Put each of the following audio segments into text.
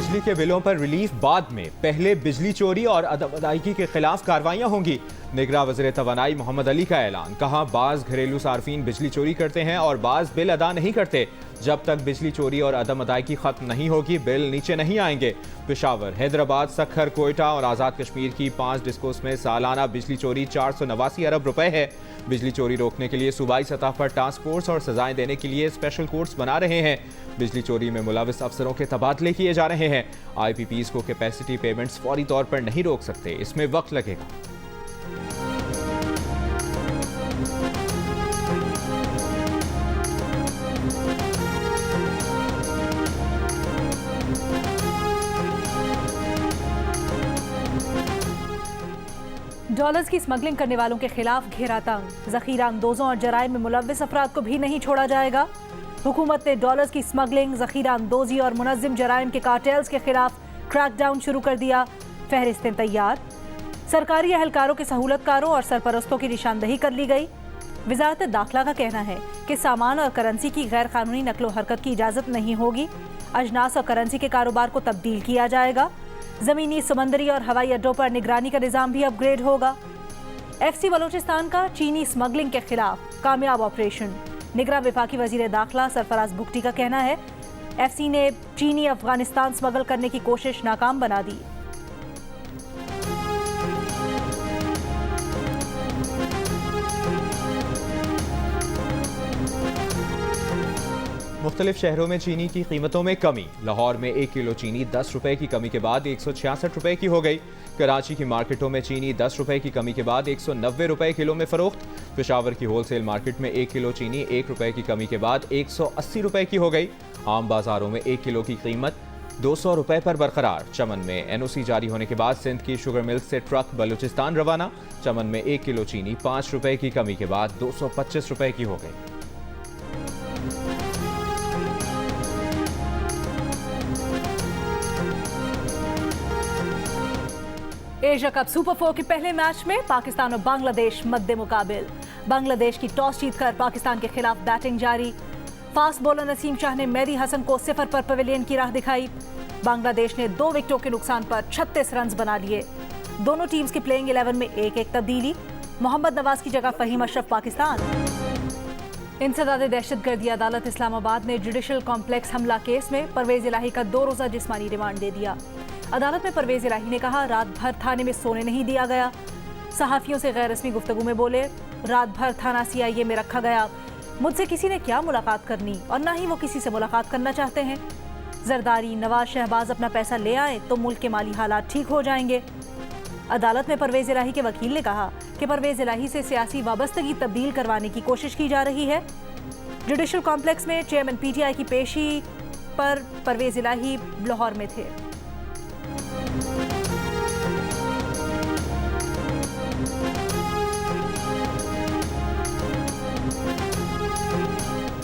बिजली के बिलों पर रिलीफ बाद में, पहले बिजली चोरी और अदम अदायगी के खिलाफ कार्रवाइयां होंगी। निगरान वज़ीर तवानाई मोहम्मद अली का ऐलान। कहा, बाज घरेलू सार्फिन बिजली चोरी करते हैं और बाज बिल अदा नहीं करते। जब तक बिजली चोरी और अदम अदायगी खत्म नहीं होगी, बिल नीचे नहीं आएंगे। पेशावर, हैदराबाद, सखर, कोयटा और आज़ाद कश्मीर की 5 डिस्कोस में सालाना बिजली चोरी 489 अरब रुपए है। बिजली चोरी रोकने के लिए सूबाई सतह पर टास्क फोर्स और सजाएं देने के लिए स्पेशल कोर्ट्स बना रहे हैं। बिजली चोरी में मुलविस अफसरों के तबादले किए जा रहे हैं। IPPs को कैपेसिटी पेमेंट्स फौरी तौर पर नहीं रोक सकते, इसमें वक्त लगेगा। डॉलर्स की स्मगलिंग करने वालों के खिलाफ घेरा तंग। जखीरा अंदोजों और जराइम में मुलविस अफराद को भी नहीं छोड़ा जाएगा। हुकूमत ने डॉलर्स की स्मगलिंग, जखीरा अंदोजी और मुनज़्ज़िम जराइम के कार्टेल्स के खिलाफ क्रैकडाउन शुरू कर दिया। फहरिस्तें तैयार। सरकारी अहलकारों के सहूलतकारों और सरपरस्तों की निशानदही कर ली गई। वजारत दाखिला का कहना है कि सामान और करेंसी की गैर कानूनी नकलो हरकत की इजाज़त नहीं होगी। अजनास और करेंसी के कारोबार को तब्दील किया जाएगा। ज़मीनी, समंदरी और हवाई अड्डों पर निगरानी का निज़ाम भी अपग्रेड होगा। FC बलोचिस्तान का चीनी स्मगलिंग के खिलाफ कामयाब ऑपरेशन। निगरान वफाकी वजीर दाखिला सरफराज बुगटी का कहना है, FC ने चीनी अफगानिस्तान स्मगल करने की कोशिश नाकाम बना दी। मुख्तलिफ शहरों में चीनी की कीमतों में कमी। लाहौर में 1 किलो चीनी 10 रुपए की कमी के बाद 166 रुपए की हो गई। कराची की मार्केटों में चीनी 10 रुपए की कमी के बाद 190 रुपए किलो में फरोख्त। पेशावर की होलसेल मार्केट में 1 किलो चीनी 1 रुपए की कमी के बाद 180 रुपए की हो गई। आम बाजारों में 1 किलो की कीमत 200 रुपए पर बरकरार। चमन में NOC जारी होने के बाद सिंध की शुगर मिल्क से ट्रक बलूचिस्तान रवाना। चमन में 1 किलो चीनी 5 रुपए की कमी के बाद 225 रुपए की हो गई। एशिया कप सुपर 4 के पहले मैच में पाकिस्तान और बांग्लादेश मद्दे मुकाबिल। बांग्लादेश की टॉस जीतकर पाकिस्तान के खिलाफ बैटिंग जारी। फास्ट बॉलर नसीम शाह ने मेहदी हसन को 0 पर पवेलियन की राह दिखाई। बांग्लादेश ने 2 विकेटों के नुकसान पर 36 रन बना लिए। दोनों टीम्स की प्लेइंग 11 में 1-1 तब्दीली। मोहम्मद नवाज की जगह फहीम अशरफ पाकिस्तान। इंसदाद दहशतगर्दी अदालत इस्लामाबाद ने जुडिशल कॉम्प्लेक्स हमला केस में परवेज इलाही का 2 रोज़ा जिस्मानी रिमांड दे दिया। अदालत में परवेज इलाही ने कहा, रात भर थाने में सोने नहीं दिया गया। सहाफ़ियों से गैर रस्मी गुफ्तगू में बोले, रात भर थाना CIA में रखा गया। मुझसे किसी ने क्या मुलाकात करनी और ना ही वो किसी से मुलाकात करना चाहते हैं। जरदारी, नवाज, शहबाज अपना पैसा ले आए तो मुल्क के माली हालात ठीक हो जाएंगे। अदालत में परवेज इलाही के वकील ने कहा कि परवेज इलाही से सियासी वाबस्तगी तब्दील करवाने की कोशिश की जा रही है। जुडिशल कॉम्प्लेक्स में चेयरमैन PTI की पेशी पर परवेज इलाही लाहौर में थे।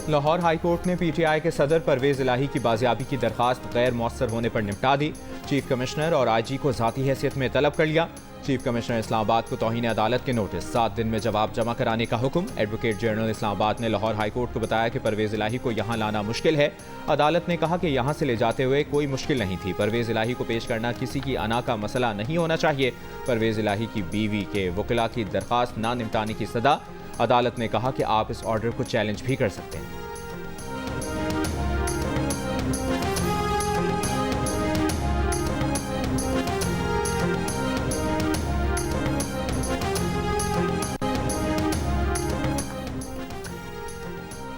लाहौर हाई कोर्ट ने PTI के सदर परवेज इलाही की बाजियाबी की दरखास्त गैर मौसर होने पर निपटा दी। चीफ कमिश्नर और IG को ज़ाती हैसियत में तलब कर लिया। चीफ कमिश्नर इस्लामाबाद को तौहीन अदालत के नोटिस, 7 दिन में जवाब जमा कराने का हुक्म। एडवोकेट जनरल इस्लामाबाद ने लाहौर हाई कोर्ट को बताया कि परवेज इलाही को यहाँ लाना मुश्किल है। अदालत ने कहा कि यहाँ से ले जाते हुए कोई मुश्किल नहीं थी। परवेज इलाही को पेश करना किसी की अना का मसला नहीं होना चाहिए। परवेज इलाही की बीवी के वकिला की दरखास्त ना निपटाने की सदा। अदालत ने कहा कि आप इस ऑर्डर को चैलेंज भी कर सकते हैं।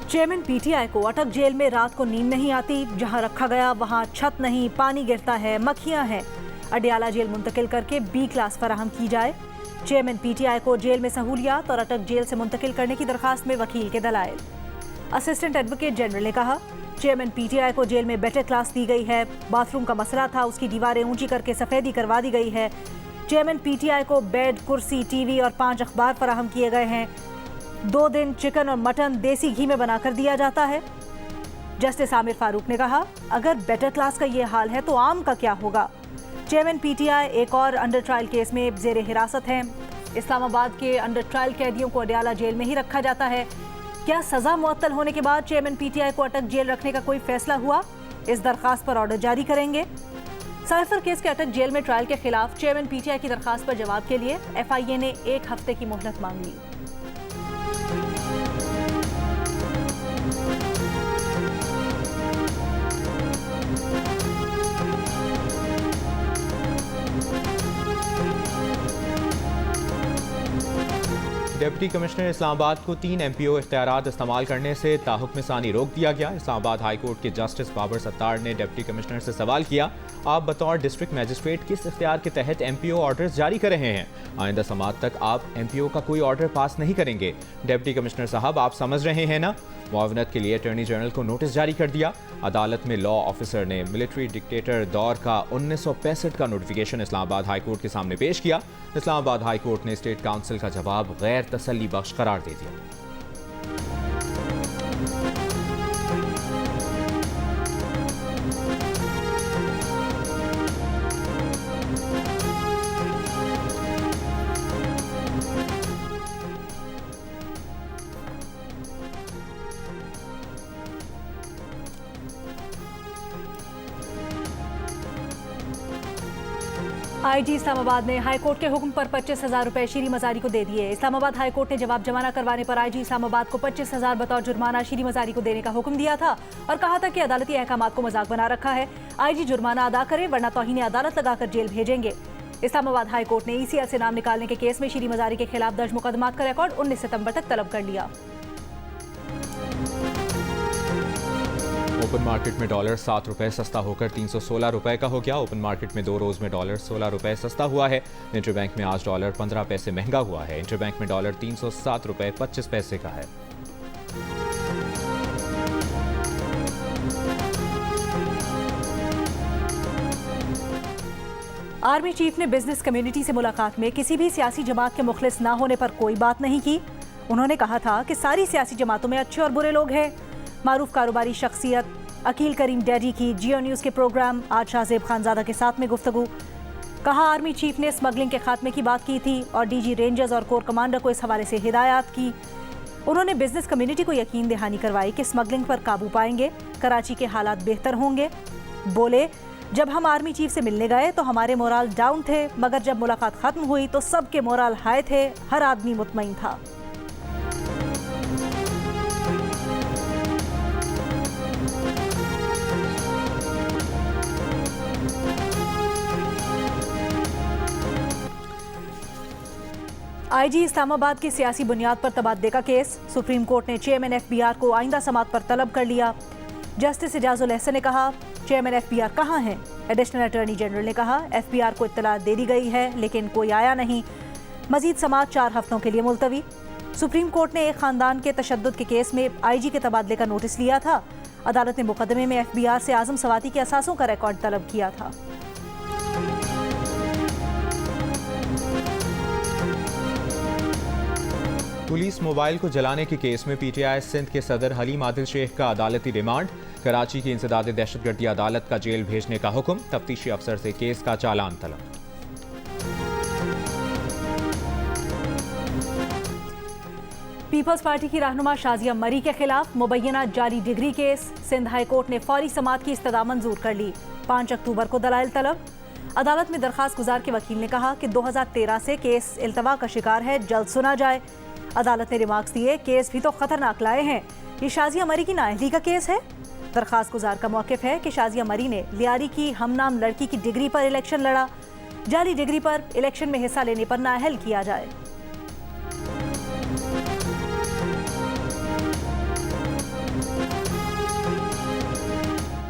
चेयरमैन PTI को अटक जेल में रात को नींद नहीं आती। जहां रखा गया वहां छत नहीं, पानी गिरता है, मक्खियां हैं। अडियाला जेल मुंतकिल करके B क्लास फराहम की जाए। चेयरमैन PTI को जेल में सहूलियात और अटक जेल से मुंतकिल करने की दरखास्त में वकील के दलाइल। असिस्टेंट एडवोकेट जनरल ने कहा, चेयरमैन PTI को जेल में बेटर क्लास दी गई है। बाथरूम का मसला था, उसकी दीवारें ऊंची करके सफेदी करवा दी गई है। चेयरमैन PTI को बेड, कुर्सी, TV और 5 अखबार फराहम किए गए हैं। 2 दिन चिकन और मटन देसी घी में बनाकर दिया जाता है। जस्टिस आमिर फारूक ने कहा, अगर बेटर क्लास का ये हाल है तो आम का क्या होगा। चेयरमैन PTI एक और अंडर ट्रायल केस में जेर हिरासत हैं। इस्लामाबाद के अंडर ट्रायल कैदियों को अडियाला जेल में ही रखा जाता है। क्या सजा मुअत्तल होने के बाद चेयरमैन PTI को अटक जेल रखने का कोई फैसला हुआ? इस दरखास्त पर ऑर्डर जारी करेंगे। साइफर केस के अटक जेल में ट्रायल के खिलाफ चेयरमैन पीटीआई की दरखास्त पर जवाब के लिए एफआईए ने 1 हफ्ते की मोहलत मांग ली। डिप्टी कमिश्नर इस्लामाबाद को 3 MPO इख्तियारात इस्तेमाल करने से ताहुक्म सानी रोक दिया गया। इस्लामाबाद हाई कोर्ट के जस्टिस बाबर सत्तार ने डिप्टी कमिश्नर से सवाल किया, आप बतौर डिस्ट्रिक्ट मैजिस्ट्रेट किस इख्तियार के तहत MPO ऑर्डर्स जारी कर रहे हैं? आइंदा समाअत तक आप MPO का कोई ऑर्डर पास नहीं करेंगे। डिप्टी कमिश्नर साहब, आप समझ रहे हैं ना? मुआवनत के लिए अटॉर्नी जनरल को नोटिस जारी कर दिया। अदालत में लॉ ऑफिसर ने मिलिट्री डिक्टेटर दौर का 1965 का नोटिफिकेशन इस्लामाबाद हाई कोर्ट के सामने पेश किया। इस्लामाबाद हाई कोर्ट ने स्टेट काउंसिल का जवाब गैर तसल्ली बख्श करार दे दिया। आईजी इस्लामाबाद ने हाईकोर्ट के हुक्म पर 25,000 रुपए शीरी मजारी को दे दिए। इस्लामाबाद हाईकोर्ट ने जवाब जमा न करवाने पर आईजी इस्लामाबाद को 25,000 बतौर जुर्माना शीरी मजारी को देने का हुक्म दिया था और कहा था कि अदालती अहकामात को मजाक बना रखा है। आईजी जुर्माना अदा करे वरना तौहीन अदालत लगाकर जेल भेजेंगे। इस्लामाबाद हाईकोर्ट ने ECL से नाम निकालने के केस में शीरी मजारी के खिलाफ दर्ज मुकदमात का रिकॉर्ड 19 सितंबर तक तलब कर लिया। ओपन मार्केट में डॉलर 7 रुपए सस्ता होकर 316 रुपए का हो गया। ओपन मार्केट में 2 रोज में डॉलर 16 रुपए सस्ता हुआ है। इंटरबैंक में आज डॉलर 15 पैसे महंगा हुआ है। इंटरबैंक में डॉलर 307 रुपए 25 पैसे का है। आर्मी चीफ ने बिजनेस कम्युनिटी से मुलाकात में किसी भी सियासी जमात के मुखलिस ना होने पर कोई बात नहीं की। उन्होंने कहा था कि सारी सियासी जमातों में अच्छे और बुरे लोग हैं। मारूफ कारोबारी शख्सियत अकील करीम डैडी की जियो न्यूज़ के प्रोग्राम आज शाहजेब खानजादा के साथ में गुफ्तगू। कहा, आर्मी चीफ ने स्मगलिंग के खात्मे की बात की थी और DG रेंजर्स और कोर कमांडर को इस हवाले से हिदायत की। उन्होंने बिजनेस कम्युनिटी को यकीन दहानी करवाई कि स्मगलिंग पर काबू पाएंगे, कराची के हालात बेहतर होंगे। बोले, जब हम आर्मी चीफ से मिलने गए तो हमारे मोराल डाउन थे, मगर जब मुलाकात खत्म हुई तो सबके मोराल हाई थे, हर आदमी मुतमईन था। आईजी इस्लामाबाद की सियासी बुनियाद पर तबादले का केस। सुप्रीम कोर्ट ने चेयरमैन FBR को आइंदा समाअत पर तलब कर लिया। जस्टिस इजाजुल एहसन ने कहा, चेयरमैन FBR कहाँ हैं? एडिशनल अटॉर्नी जनरल ने कहा, FBR को इत्तला दे दी गई है लेकिन कोई आया नहीं। मजीद समाअत 4 हफ्तों के लिए मुलतवी। सुप्रीम कोर्ट ने एक खानदान के तशद्दुद के केस में IG के तबादले का नोटिस लिया था। अदालत ने मुकदमे में FBR से आजम सवाती के असासों का रिकॉर्ड तलब किया था। पुलिस मोबाइल को जलाने के केस में PTI सिंध के सदर हलीम आदिल शेख का अदालती रिमांड। कराची की इंसदाद दहशतगर्दी अदालत का जेल भेजने का हुक्म। तफ्तीशी अफसर से केस का चालान तलब। पीपल्स पार्टी की रहनुमा शाजिया मरी के खिलाफ मुबैना जाली degree case. Sindh high court ने फौरी समाअत की इस्तदा मंजूर कर ली। 5 अक्टूबर को दलाइल तलब। अदालत में दरखास्त गुजार के वकील ने कहा कि 2013 से केस इल्तवा का शिकार है, जल्द सुना जाए। अदालत ने रिमार्क्स दिए, केस भी तो खतरनाक लाए हैं, ये शाजिया मरी की नाअहली का केस है। दरखास्त गुजार का मौक़िफ़ है कि शाजिया मरी ने लियारी की हमनाम लड़की की डिग्री पर इलेक्शन लड़ा। जाली डिग्री पर इलेक्शन में हिस्सा लेने पर नाअहल किया जाए।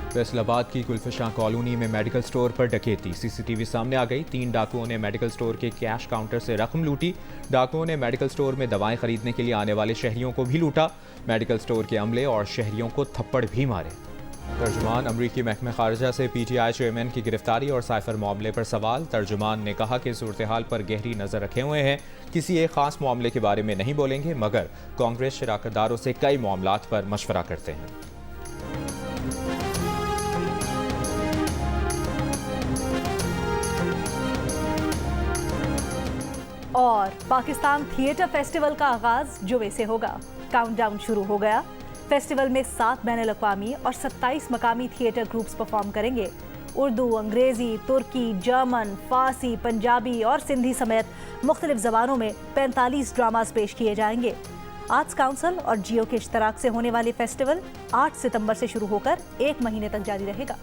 फैसलाबाद की कुलफिशां कॉलोनी में मेडिकल स्टोर पर डकैती। CCTV सामने आ गई। 3 डाकुओं ने मेडिकल स्टोर के कैश काउंटर से रकम लूटी। डाकुओं ने मेडिकल स्टोर में दवाएं खरीदने के लिए आने वाले शहरियों को भी लूटा। मेडिकल स्टोर के अमले और शहरियों को थप्पड़ भी मारे। तर्जुमान अमरीकी महकमे खारजा से PTI चेयरमैन की गिरफ्तारी और साइफर मामले पर सवाल। तर्जुमान ने कहा कि सूरत हाल पर गहरी नजर रखे हुए हैं, किसी एक खास मामले के बारे में नहीं बोलेंगे, मगर कांग्रेस शराकतदारों से कई मामलात पर मशवरा करते हैं। और पाकिस्तान थिएटर फेस्टिवल का आगाज जुमे से होगा। काउंटडाउन शुरू हो गया। फेस्टिवल में 7 बैनुल अक़वामी और 27 मकामी थिएटर ग्रुप्स परफॉर्म करेंगे। उर्दू, अंग्रेजी, तुर्की, जर्मन, फारसी, पंजाबी और सिंधी समेत मुख्तलिफ ज़बानों में 45 ड्रामास पेश किए जाएंगे। आर्ट्स काउंसिल और जियो के इश्तराक से होने वाली फेस्टिवल 8 सितंबर से शुरू होकर 1 महीने तक जारी रहेगा।